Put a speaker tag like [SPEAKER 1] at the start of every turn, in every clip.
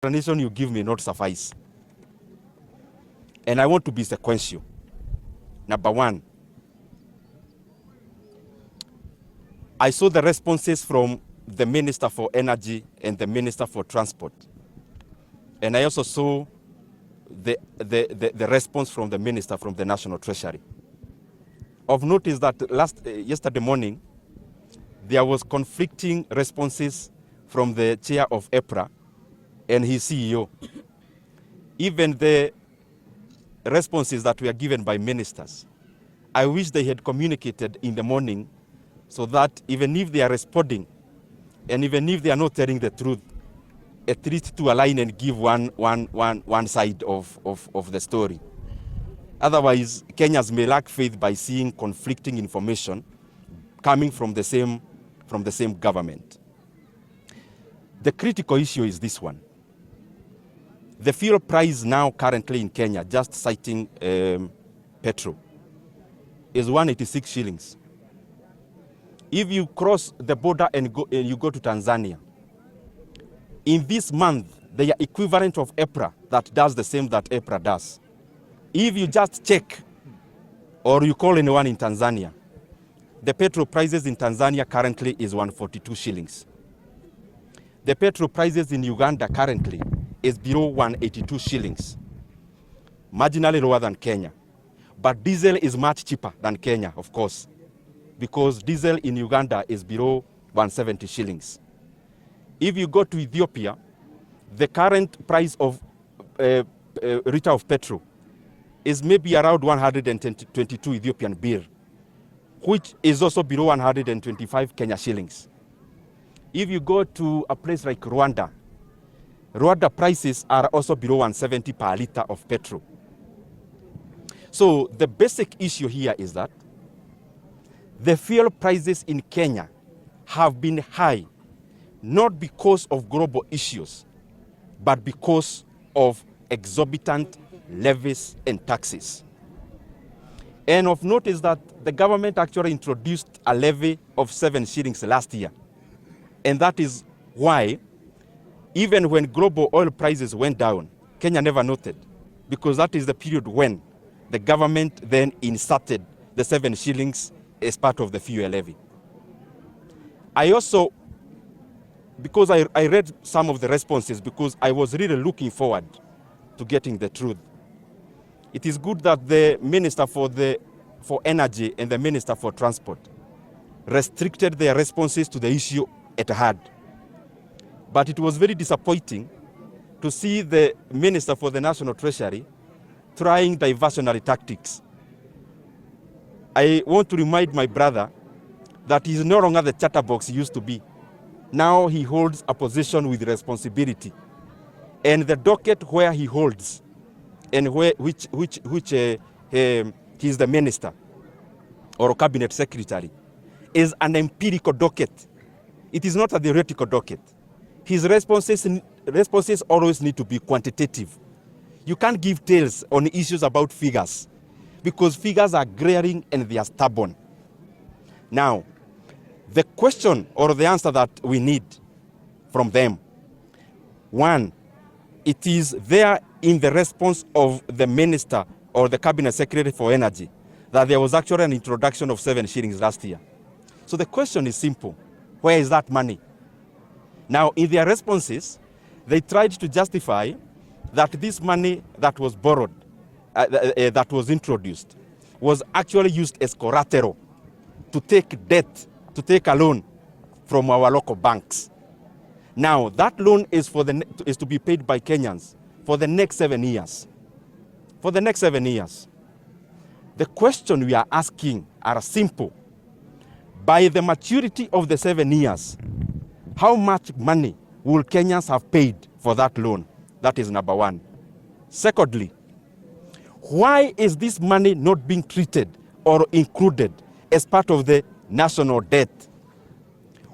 [SPEAKER 1] explanation you give me not suffice. And I want to be sequential. Number one, I saw the responses from the Minister for Energy and the Minister for Transport. And I also saw the response from the Minister from the National Treasury. Of note is that yesterday morning, there was conflicting responses from the chair of EPRA and his CEO. Even the responses that were given by ministers, I wish they had communicated in the morning so that even if they are responding and even if they are not telling the truth, at least to align and give one side of the story. Otherwise, Kenyans may lack faith by seeing conflicting information coming from the same government. The critical issue is this one. The fuel price now currently in Kenya, just citing petrol, is 186 shillings. If you cross the border and you go to Tanzania, in this month, they are equivalent of EPRA that does the same that EPRA does. If you just check or you call anyone in Tanzania, the petrol prices in Tanzania currently is 142 shillings. The petrol prices in Uganda currently is below 182 shillings, marginally lower than Kenya. But diesel is much cheaper than Kenya, of course, because diesel in Uganda is below 170 shillings. If you go to Ethiopia, the current price of liter of petrol is maybe around 122 Ethiopian birr, which is also below 125 Kenya shillings. If you go to a place like Rwanda, Rwanda prices are also below 170 per liter of petrol. So the basic issue here is that the fuel prices in Kenya have been high, not because of global issues, but because of exorbitant levies and taxes. And of note is that the government actually introduced a levy of 7 shillings last year. And that is why, even when global oil prices went down, Kenya never noted, because that is the period when the government then inserted the 7 shillings as part of the fuel levy. I also, because I read some of the responses, because I was really looking forward to getting the truth. It is good that the Minister for Energy and the Minister for Transport restricted their responses to the issue at hand. But it was very disappointing to see the Minister for the National Treasury trying diversionary tactics. I want to remind my brother that he is no longer the chatterbox he used to be. Now he holds a position with responsibility. And the docket where he holds and which he is the minister or cabinet secretary is an empirical docket. It is not a theoretical docket. His responses always need to be quantitative. You can't give tales on issues about figures because figures are glaring and they are stubborn. Now, the question or the answer that we need from them, one, it is there in the response of the minister or the cabinet secretary for energy that there was actually an introduction of 7 shillings last year. So the question is simple. Where is that money? Now, in their responses, they tried to justify that this money that was borrowed, that was introduced, was actually used as collateral to take debt, to take a loan from our local banks. Now, that loan is to be paid by Kenyans for the next 7 years. For the next 7 years. The question we are asking are simple. By the maturity of the 7 years, how much money will Kenyans have paid for that loan? That is number one. Secondly, why is this money not being treated or included as part of the national debt?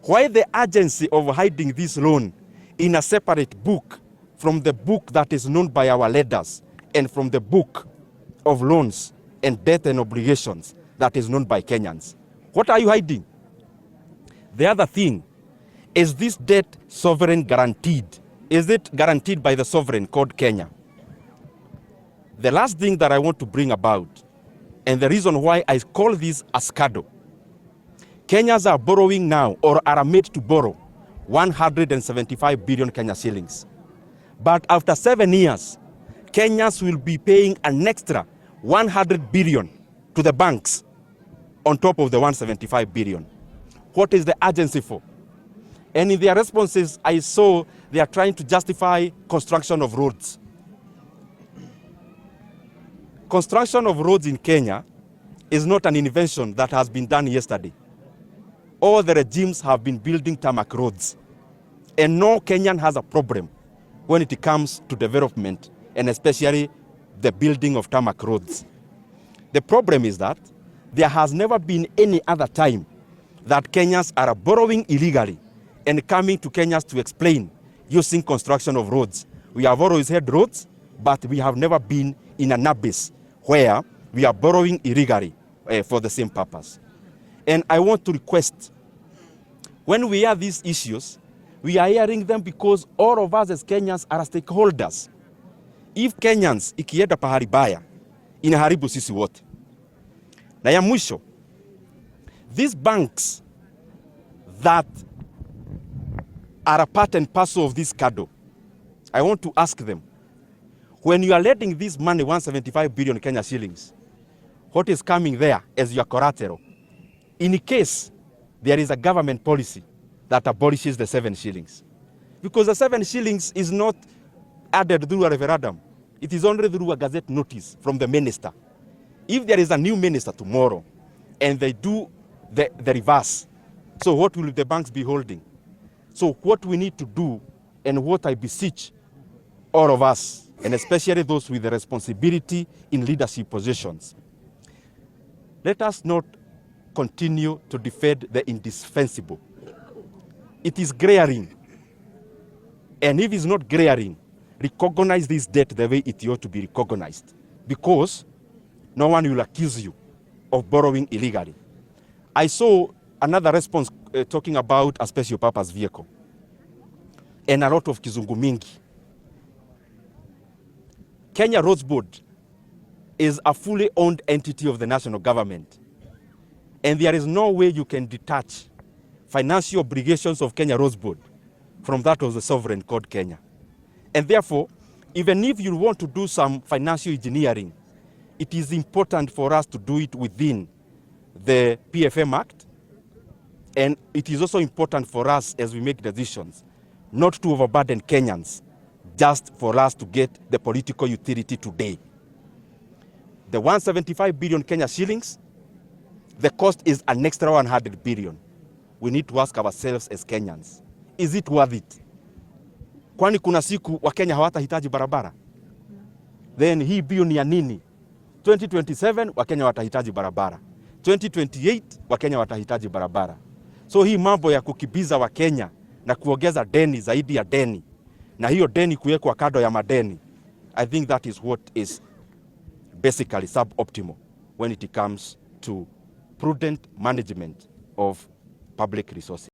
[SPEAKER 1] Why the urgency of hiding this loan in a separate book from the book that is known by our leaders and from the book of loans and debt and obligations that is known by Kenyans? What are you hiding? The other thing, is this debt sovereign guaranteed Is it guaranteed by the sovereign called Kenya? The last thing that I want to bring about, and the reason why I call this a scandal, Kenyans are borrowing now, or are made to borrow, 175 billion Kenya shillings. But after 7 years, Kenyans will be paying an extra 100 billion to the banks on top of the 175 billion. What is the urgency for? And in their responses, I saw they are trying to justify construction of roads. Construction of roads in Kenya is not an invention that has been done yesterday. All the regimes have been building tarmac roads. And no Kenyan has a problem when it comes to development, and especially the building of tarmac roads. The problem is that there has never been any other time that Kenyans are borrowing illegally and coming to Kenyans to explain using construction of roads. We have always had roads, but we have never been in an abyss where we are borrowing illegally for the same purpose. And I want to request, when we have these issues, we are hearing them because all of us as Kenyans are stakeholders. If Kenyans ikienda pahali baya, inaharibu sisi wote. Na ya mwisho, these banks that are a part and parcel of this scandal, I want to ask them, when you are lending this money, 175 billion Kenya shillings, what is coming there as your collateral? In case there is a government policy that abolishes the 7 shillings. Because the 7 shillings is not added through a referendum. It is only through a gazette notice from the minister. If there is a new minister tomorrow and they do the reverse, so what will the banks be holding? So what we need to do, and what I beseech all of us, and especially those with the responsibility in leadership positions, let us not continue to defend the indispensable. It is glaring. And if it's not glaring, recognize this debt the way it ought to be recognized, because no one will accuse you of borrowing illegally. I saw another response talking about a special purpose vehicle and a lot of kizungu mingi. Kenya Roads Board is a fully owned entity of the national government, and there is no way you can detach financial obligations of Kenya Roads Board from that of the sovereign called Kenya. And therefore, even if you want to do some financial engineering, it is important for us to do it within the PFM Act. And it is also important for us, as we make decisions, not to overburden Kenyans just for us to get the political utility today. The 175 billion Kenya shillings, the cost is an extra 100 billion. We need to ask ourselves as Kenyans, is it worth it? Kwani kuna siku Wakenya hawatahitaji barabara? Then hii bill ni ya nini? 2027 Wakenya watahitaji barabara. 2028 Wakenya watahitaji barabara. So hii mambo ya kukibiza Wakenya na kuongeza deni zaidi ya deni, na hiyo deni kuwekwa kado ya madeni, I think that is what is basically suboptimal when it comes to prudent management of public resources.